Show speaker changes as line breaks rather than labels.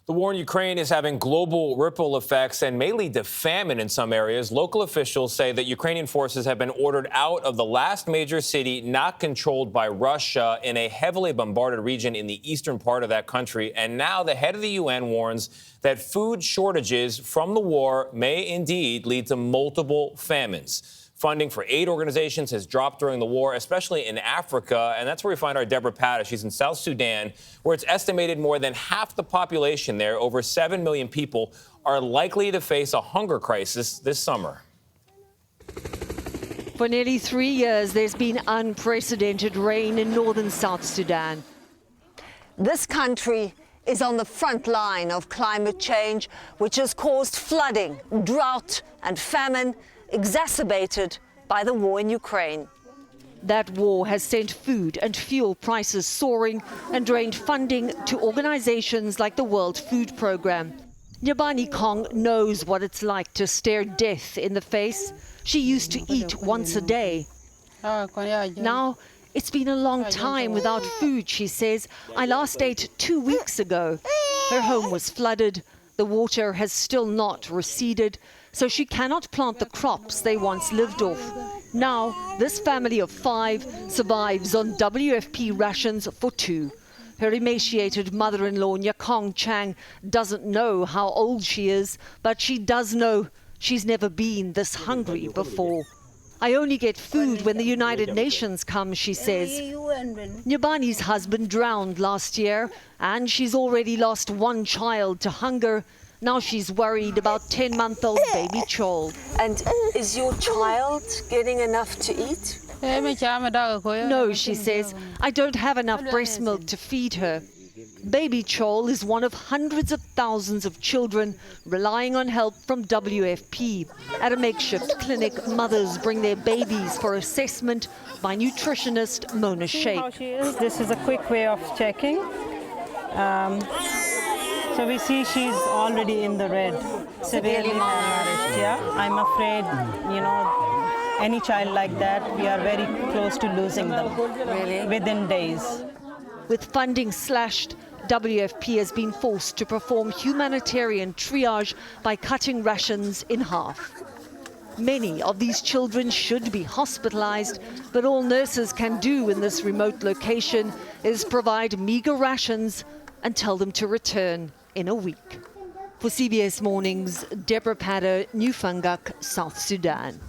The war in Ukraine is having global ripple effects and may lead to famine in some areas. Local officials say that Ukrainian forces have been ordered out of the last major city not controlled by Russia in a heavily bombarded region in the eastern part of that country. And now the head of the UN warns that food shortages from the war may indeed lead to multiple famines. Funding for aid organizations has dropped during the war, especially in Africa. And that's where we find our Debora Patta. She's in South Sudan, where it's estimated more than half the population there, over 7 million people, are likely to face a hunger crisis this summer.
For nearly 3 years, there's been unprecedented rain in northern South Sudan.
This country is on the front line of climate change, which has caused flooding, drought and famine, exacerbated by the war in Ukraine.
That war has sent food and fuel prices soaring and drained funding to organizations like the World Food Programme. Gayle King knows what it's like to stare death in the face. She used to eat once a day. Now, it's been a long time without food, she says. I last ate 2 weeks ago. Her home was flooded. The water has still not receded, so she cannot plant the crops they once lived off. Now, this family of 5 survives on WFP rations for 2. Her emaciated mother-in-law, Nyakong Chang, doesn't know how old she is, but she does know she's never been this hungry before. I only get food when the United Nations comes, she says. Nyabani's husband drowned last year, and she's already lost 1 child to hunger. Now she's worried about 10-month-old baby Chol.
And is your child getting enough to eat?
No, she says, I don't have enough breast milk to feed her. Baby Chol is one of hundreds of thousands of children relying on help from WFP. At a makeshift clinic, mothers bring their babies for assessment by nutritionist Mona Sheikh.
How she is. This is a quick way of checking. So we see she's already in the red, severely malnourished. Yeah, I'm afraid, any child like that, we are very close to losing them within days.
With funding slashed, WFP has been forced to perform humanitarian triage by cutting rations in half. Many of these children should be hospitalized, but all nurses can do in this remote location is provide meager rations and tell them to return in a week. For CBS Mornings, Debora Patta, New Fungak, South Sudan.